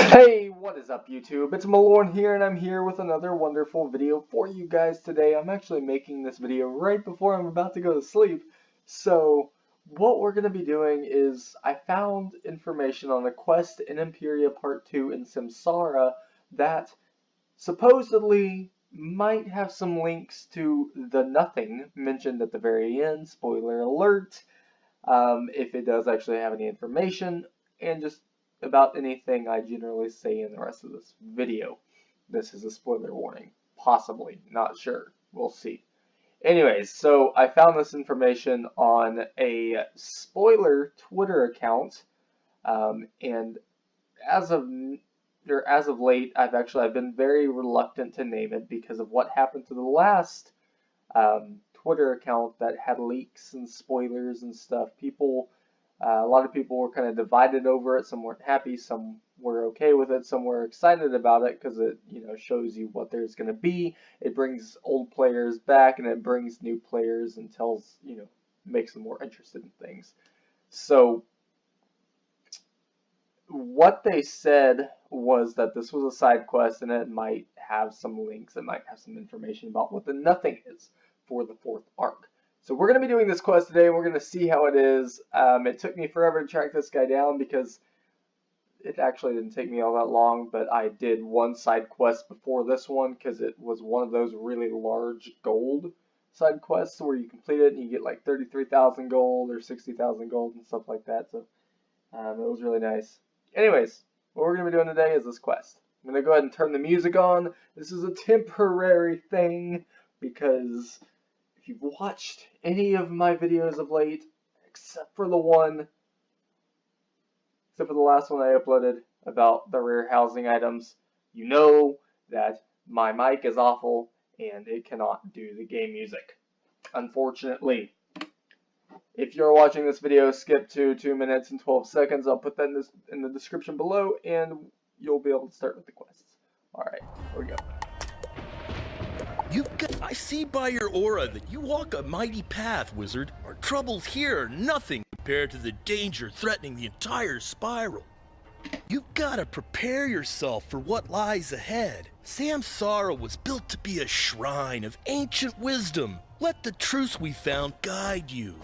Hey, what is up YouTube? It's Malorn here and I'm here with another wonderful video for you guys today. I'm actually making this video right before I'm about to go to sleep. So what we're going to be doing is I found information on a quest in Empyrean Part 2 in Samsara that supposedly might have some links to the nothing mentioned at the very end. Spoiler alert. If it does actually have any information, and just about anything I generally say in the rest of this video. This is a spoiler warning. Possibly. Not sure. We'll see. Anyways, so I found this information on a spoiler Twitter account, and as of late, I've been very reluctant to name it because of what happened to the last Twitter account that had leaks and spoilers and stuff. A lot of people were kind of divided over it. Some weren't happy, some were okay with it, some were excited about it because it, shows you what there's going to be. It brings old players back and it brings new players and makes them more interested in things. So what they said was that this was a side quest and it might have some links, it might have some information about what the nothing is for the 4th arc. So we're going to be doing this quest today and we're going to see how it is. It took me forever to track this guy down because it actually didn't take me all that long, but I did one side quest before this one because it was one of those really large gold side quests where you complete it and you get like 33,000 gold or 60,000 gold and stuff like that. So it was really nice. Anyways, what we're going to be doing today is this quest. I'm going to go ahead and turn the music on. This is a temporary thing because if you've watched any of my videos of late, except for the last one I uploaded about the rare housing items, you know that my mic is awful and it cannot do the game music, unfortunately. If you're watching this video, skip to 2 minutes and 12 seconds. I'll put that in the description below and you'll be able to start with the quests. Alright, here we go. I see by your aura that you walk a mighty path, wizard. Our troubles here are nothing compared to the danger threatening the entire spiral. You've gotta prepare yourself for what lies ahead. Samsara was built to be a shrine of ancient wisdom. Let the truths we found guide you.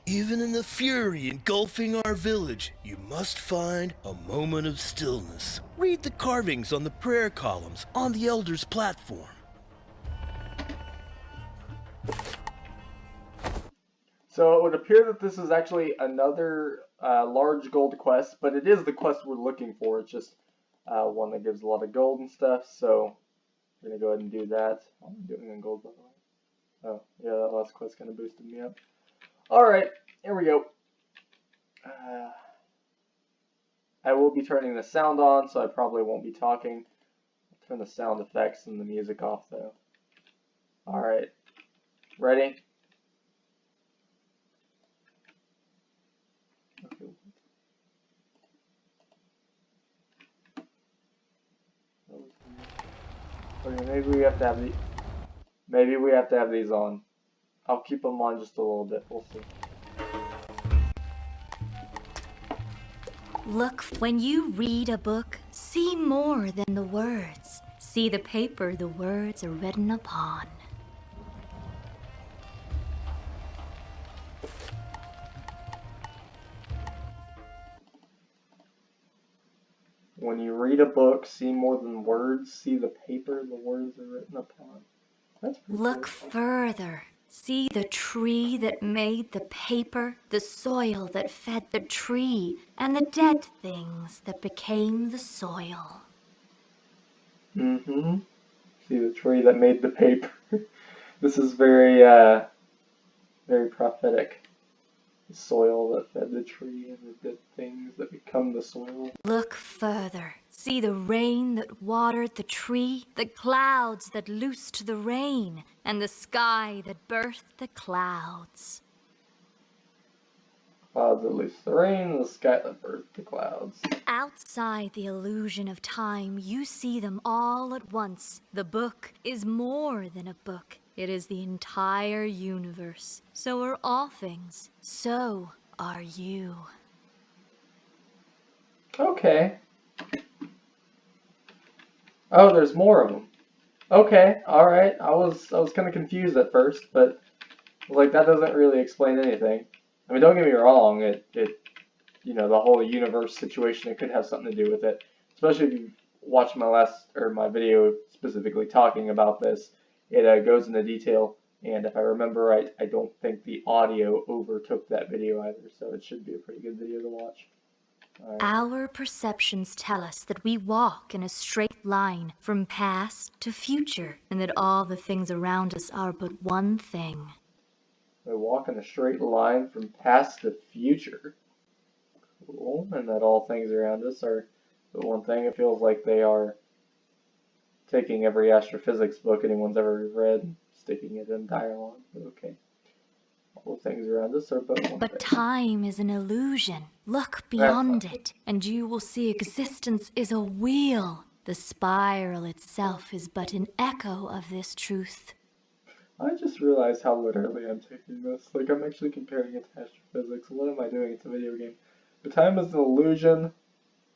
Even in the fury engulfing our village, you must find a moment of stillness. Read the carvings on the prayer columns on the Elder's platform. So it would appear that this is actually another large gold quest, but it is the quest we're looking for. It's just one that gives a lot of gold and stuff, so we're going to go ahead and do that. I'm doing it in gold, by the way. Oh, yeah, that last quest kind of boosted me up. Alright, here we go. I will be turning the sound on, so I probably won't be talking. I'll turn the sound effects and the music off, though. Alright, ready? Okay, maybe we have to have these on. I'll keep them on just a little bit. We'll see. Look, when you read a book, see more than the words. See the paper the words are written upon. When you read a book, see more than words, see the paper the words are written upon. That's pretty Look cool. further. See the tree that made the paper, the soil that fed the tree, and the dead things that became the soil. Mm-hmm. See the tree that made the paper. This is very prophetic. The soil that fed the tree and the dead things that become the soil. Look further. See the rain that watered the tree, the clouds that loosed the rain, and the sky that birthed the clouds. Clouds that loose the rain, and the sky that birthed the clouds. Outside the illusion of time, you see them all at once. The book is more than a book. It is the entire universe. So are all things. So are you. Okay. Oh, there's more of them. Okay, all right. I was kind of confused at first, but like that doesn't really explain anything. I mean, don't get me wrong. You know, the whole universe situation, it could have something to do with it. Especially if you watched my video specifically talking about this. It goes into detail, and if I remember right, I don't think the audio overtook that video either, so it should be a pretty good video to watch. All right. Our perceptions tell us that we walk in a straight line from past to future, and that all the things around us are but one thing. We walk in a straight line from past to future. Cool. And that all things around us are the one thing. It feels like they are taking every astrophysics book anyone's ever read and sticking it in dialogue. Okay. All the things around us are but one But thing. time is an illusion. Look beyond it, and you will see existence is a wheel. The spiral itself is but an echo of this truth. I just realized how literally I'm taking this. Like, I'm actually comparing it to astrophysics. What am I doing? It's a video game. But time is an illusion.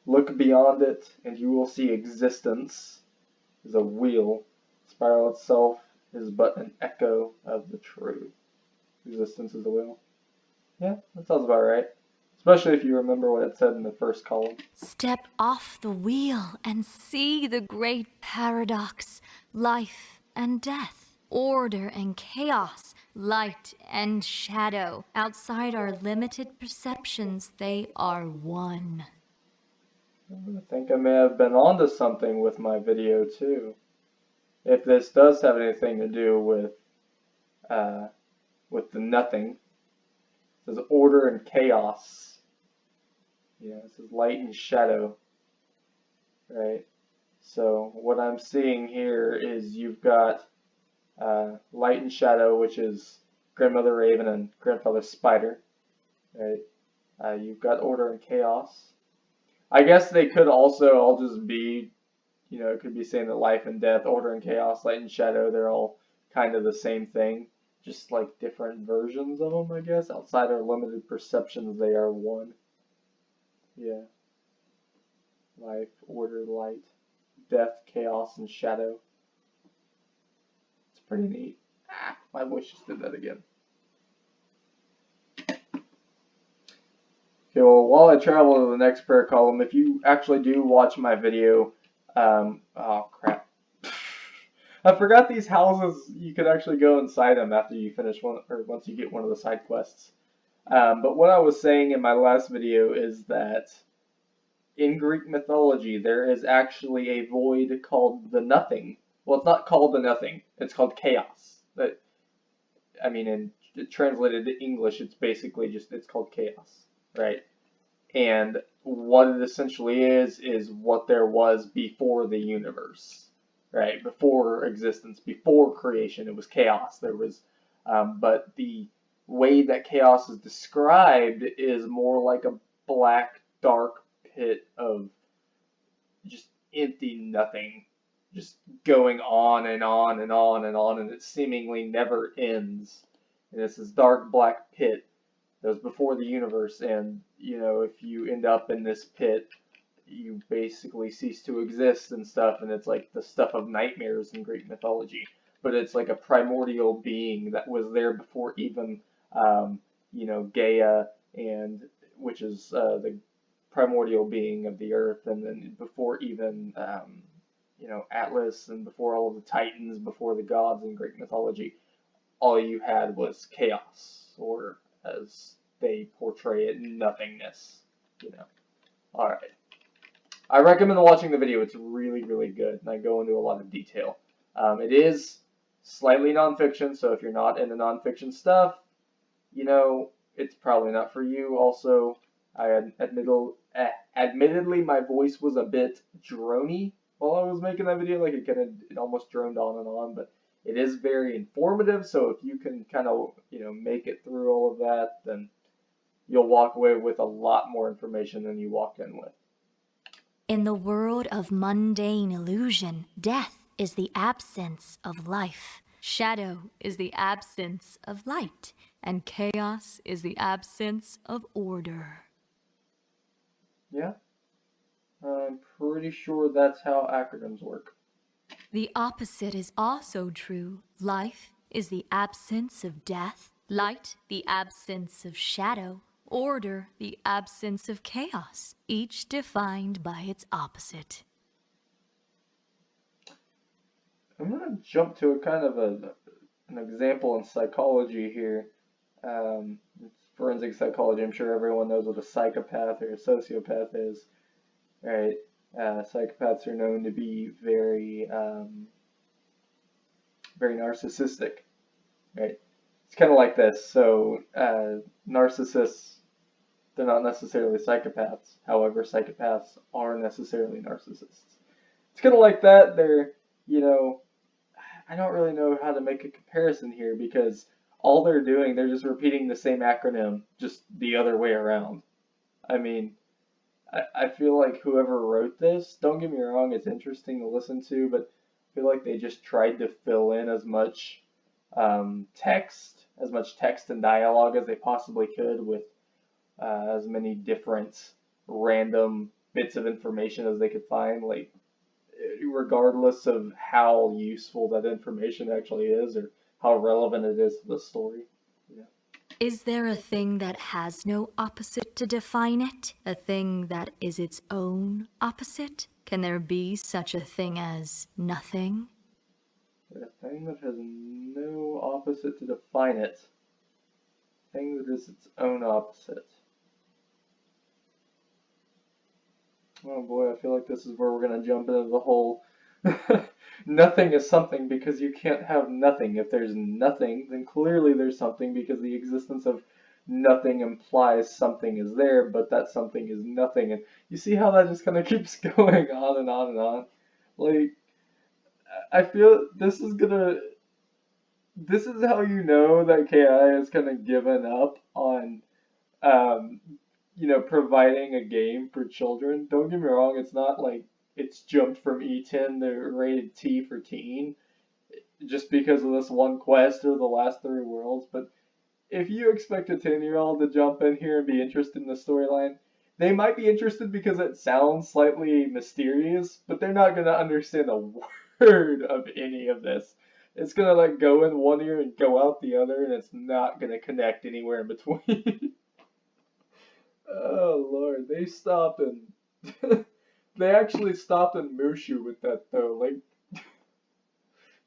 Look beyond it, and you will see existence is a wheel. The spiral itself is but an echo of the truth. Existence is a wheel. Yeah, that sounds about right. Especially if you remember what it said in the first column. Step off the wheel and see the great paradox, life and death, order and chaos, light and shadow. Outside our limited perceptions, they are one. I think I may have been onto something with my video too. If this does have anything to do with the nothing, it says order and chaos. Yeah, it says light and shadow. Right? So what I'm seeing here is you've got light and shadow, which is Grandmother Raven and Grandfather Spider. Right? You've got order and chaos. I guess they could also all just be, you know, it could be saying that life and death, order and chaos, light and shadow, they're all kind of the same thing. Just like different versions of them, I guess. Outside our limited perceptions, they are one. Yeah. Life, order, light, death, chaos, and shadow. It's pretty neat. Ah, my voice just did that again. Okay, well, while I travel to the next prayer column, if you actually do watch my video, oh crap. I forgot these houses, you could actually go inside them after you finish one, or once you get one of the side quests. But what I was saying in my last video is that in Greek mythology, there is actually a void called the Nothing. Well, it's not called the Nothing, it's called chaos. I mean, in translated to English, it's basically just, it's called chaos, right? And what it essentially is what there was before the universe. Right, before existence, before creation, it was chaos. There was, but the way that chaos is described is more like a black, dark pit of just empty nothing, just going on and on and on and on, and it seemingly never ends. And it's this dark black pit that was before the universe, and you know, if you end up in this pit, you basically cease to exist and stuff, and it's like the stuff of nightmares in Greek mythology. But it's like a primordial being that was there before even, you know, Gaia, and which is the primordial being of the earth, and then before even, you know, Atlas, and before all of the Titans, before the gods in Greek mythology, all you had was chaos, or as they portray it, nothingness. You know. All right. I recommend watching the video. It's really, really good, and I go into a lot of detail. It is slightly nonfiction, so if you're not into nonfiction stuff, you know, it's probably not for you. Also, admittedly, my voice was a bit drony while I was making that video. Like, it almost droned on and on, but it is very informative, so if you can kind of, you know, make it through all of that, then you'll walk away with a lot more information than you walked in with. In the world of mundane illusion, death is the absence of life. Shadow is the absence of light, and chaos is the absence of order. Yeah, I'm pretty sure that's how acronyms work. The opposite is also true. Life is the absence of death, light the absence of shadow, order the absence of chaos, each defined by its opposite. I'm going to jump to a kind of an example in psychology here. It's forensic psychology. I'm sure everyone knows what a psychopath or a sociopath is, right? Psychopaths are known to be very, very narcissistic, right? It's kind of like this. So, narcissists, they're not necessarily psychopaths. However, psychopaths are necessarily narcissists. It's kind of like that. They're, you know, I don't really know how to make a comparison here because all they're doing, they're just repeating the same acronym, just the other way around. I mean, I feel like whoever wrote this, don't get me wrong, it's interesting to listen to, but I feel like they just tried to fill in as much text and dialogue as they possibly could with as many different random bits of information as they could find, like regardless of how useful that information actually is or how relevant it is to the story. Yeah. Is there a thing that has no opposite to define it? A thing that is its own opposite? Can there be such a thing as nothing? A thing that has no opposite to define it. A thing that is its own opposite. Oh boy, I feel like this is where we're going to jump into the whole nothing is something because you can't have nothing. If there's nothing, then clearly there's something because the existence of nothing implies something is there, but that something is nothing. And you see how that just kind of keeps going on and on and on. Like, I feel this is how you know that KI has kind of given up on providing a game for children. Don't get me wrong, it's not like it's jumped from E10 to rated T for teen just because of this one quest or the last 3 worlds, but if you expect a 10-year-old to jump in here and be interested in the storyline, they might be interested because it sounds slightly mysterious, but they're not going to understand a word of any of this. It's going to like go in one ear and go out the other, and it's not going to connect anywhere in between. Oh Lord, they stopped and they actually stopped in Mushu with that though. Like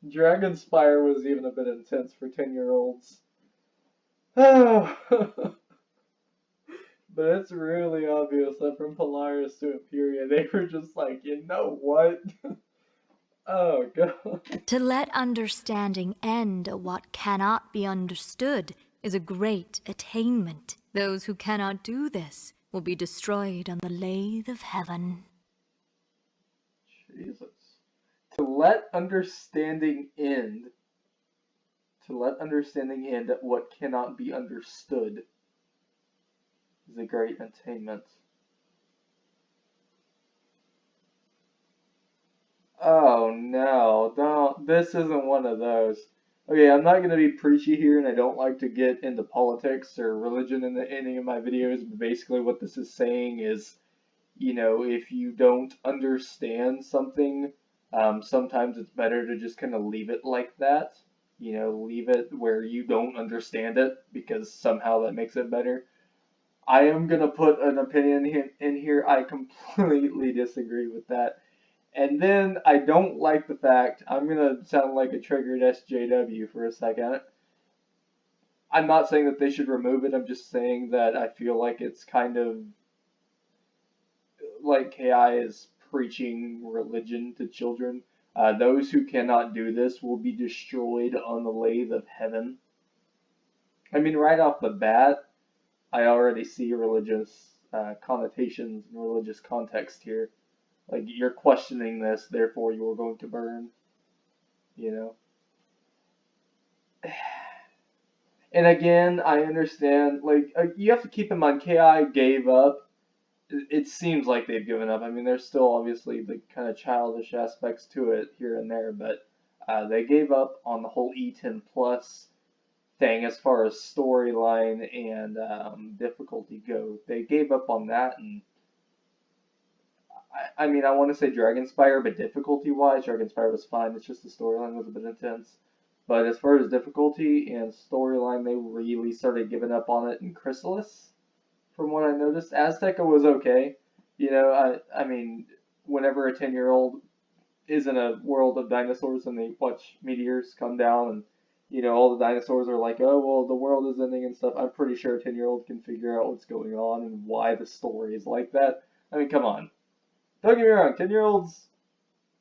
Dragonspire was even a bit intense for 10-year-olds. Oh. But it's really obvious that from Polaris to Empyrean, they were just like, you know what? Oh God. To let understanding end what cannot be understood is a great attainment. Those who cannot do this will be destroyed on the lathe of heaven. Jesus. To let understanding end at what cannot be understood is a great attainment. Oh no, don't. This isn't one of those. Okay, I'm not going to be preachy here, and I don't like to get into politics or religion in any of my videos, but basically what this is saying is, if you don't understand something, sometimes it's better to just kind of leave it like that. Leave it where you don't understand it, because somehow that makes it better. I am going to put an opinion in here. I completely disagree with that. And then I don't like the fact, I'm going to sound like a triggered SJW for a second. I'm not saying that they should remove it, I'm just saying that I feel like it's kind of like KI is preaching religion to children. Those who cannot do this will be destroyed on the lathe of heaven. I mean, right off the bat, I already see religious connotations and religious context here. Like, you're questioning this, therefore you are going to burn, And again, I understand, like, you have to keep in mind, KI gave up. It seems like they've given up. I mean, there's still obviously the kind of childish aspects to it here and there, but they gave up on the whole E10 Plus thing as far as storyline and difficulty go. They gave up on that, and I mean, I want to say Dragonspire, but difficulty-wise, Dragonspire was fine. It's just the storyline was a bit intense. But as far as difficulty and storyline, they really started giving up on it in Chrysalis, from what I noticed. Azteca was okay. You know, I mean, whenever a 10-year-old is in a world of dinosaurs and they watch meteors come down and, you know, all the dinosaurs are like, oh, well, the world is ending and stuff, I'm pretty sure a 10-year-old can figure out what's going on and why the story is like that. I mean, come on. Don't get me wrong, 10-year-olds,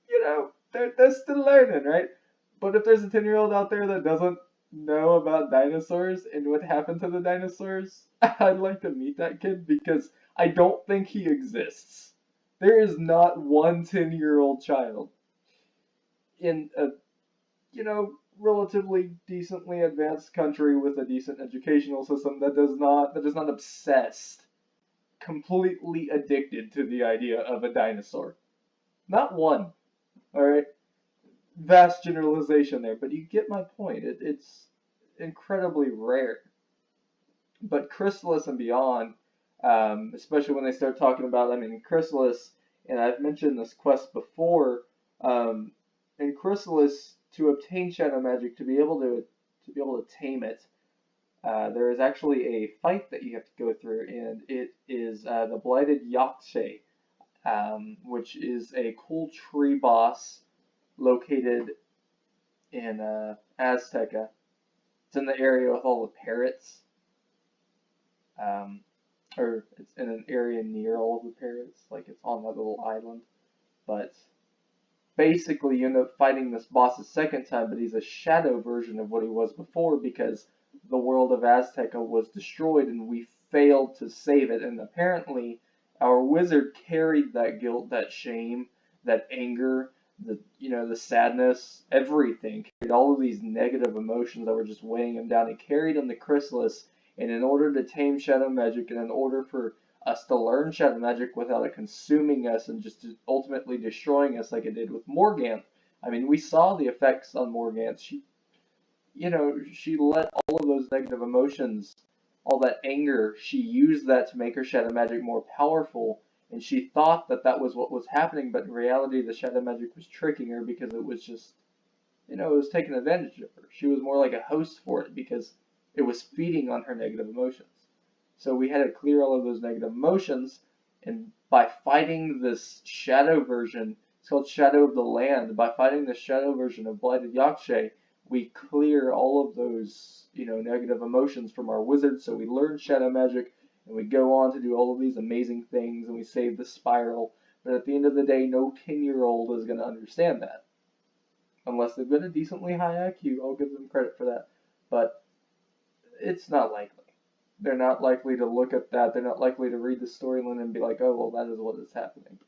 you know, they're still learning, right? But if there's a 10-year-old out there that doesn't know about dinosaurs and what happened to the dinosaurs, I'd like to meet that kid because I don't think he exists. There is not one 10-year-old child in a, you know, relatively decently advanced country with a decent educational system that is not obsessed, completely addicted to the idea of a dinosaur. Not one. Alright? Vast generalization there, but you get my point. It's incredibly rare. But Chrysalis and beyond, especially when they start talking about, I mean, Chrysalis, and I've mentioned this quest before, in Chrysalis, to obtain shadow magic, to be able to tame it, there is actually a fight that you have to go through, and it is the Blighted Yakshe, which is a cool tree boss located in Azteca. It's in the area with all the parrots, or it's in an area near all of the parrots, like it's on that little island. But basically, you end up fighting this boss a second time, but he's a shadow version of what he was before because the world of Azteca was destroyed and we failed to save it. And apparently, our wizard carried that guilt, that shame, that anger, the sadness, everything. Carried all of these negative emotions that were just weighing him down. He carried them to Chrysalis, and in order to tame shadow magic, and in order for us to learn shadow magic without it consuming us and just ultimately destroying us like it did with Morganth. I mean, we saw the effects on Morganth. She let all of those negative emotions, all that anger, she used that to make her shadow magic more powerful, and she thought that that was what was happening, but in reality the shadow magic was tricking her because it was just, it was taking advantage of her. She was more like a host for it because it was feeding on her negative emotions. So we had to clear all of those negative emotions, and by fighting this shadow version, it's called Shadow of the Land, by fighting the shadow version of Blighted Yakshe, we clear all of those, negative emotions from our wizard, so we learn shadow magic, and we go on to do all of these amazing things, and we save the spiral, but at the end of the day, no 10-year-old is going to understand that. Unless they've got a decently high IQ, I'll give them credit for that. But it's not likely. They're not likely to look at that. They're not likely to read the storyline and be like, oh, well, that is what is happening.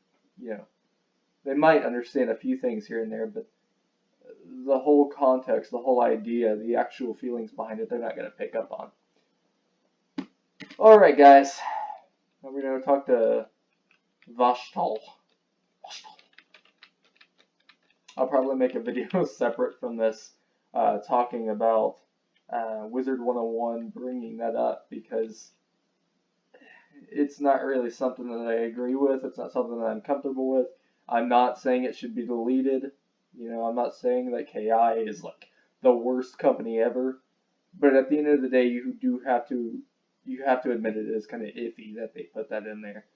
They might understand a few things here and there, but the whole context, the whole idea, the actual feelings behind it, they're not going to pick up on. Alright, guys. Now we're going to talk to Vashtal. I'll probably make a video separate from this, talking about Wizard101, bringing that up, because it's not really something that I agree with. It's not something that I'm comfortable with. I'm not saying it should be deleted. I'm not saying that KI is like the worst company ever. But at the end of the day, you have to admit it is kind of iffy that they put that in there.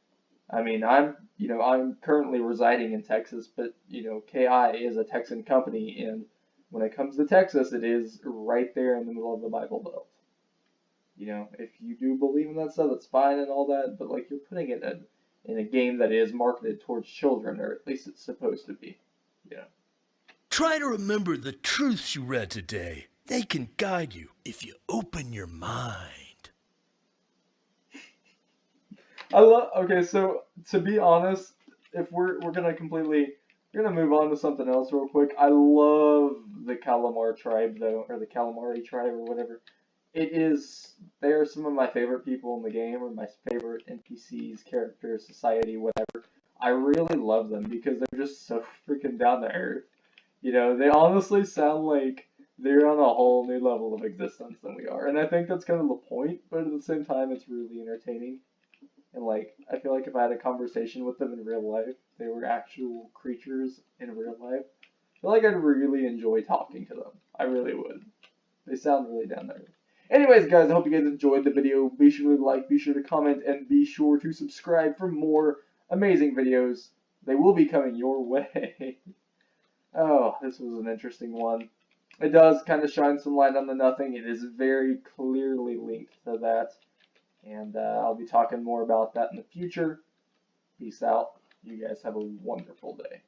I mean, I'm currently residing in Texas, but KI is a Texan company, and when it comes to Texas, it is right there in the middle of the Bible Belt. If you do believe in that stuff, that's fine and all that, but like you're putting it in a game that is marketed towards children, or at least it's supposed to be. Try to remember the truths you read today. They can guide you if you open your mind. Okay, so to be honest, if we're gonna move on to something else real quick. I love the Calamar tribe though, or the Calamari tribe or whatever. They are some of my favorite people in the game, or my favorite NPCs, characters, society, whatever. I really love them because they're just so freaking down to earth. They honestly sound like they're on a whole new level of existence than we are. And I think that's kind of the point, but at the same time, it's really entertaining. And like, I feel like if I had a conversation with them in real life, they were actual creatures in real life, I feel like I'd really enjoy talking to them. I really would. They sound really down there. Anyways, guys, I hope you guys enjoyed the video. Be sure to like, be sure to comment, and be sure to subscribe for more amazing videos. They will be coming your way. Oh, this was an interesting one. It does kind of shine some light on the nothing. It is very clearly linked to that. And I'll be talking more about that in the future. Peace out. You guys have a wonderful day.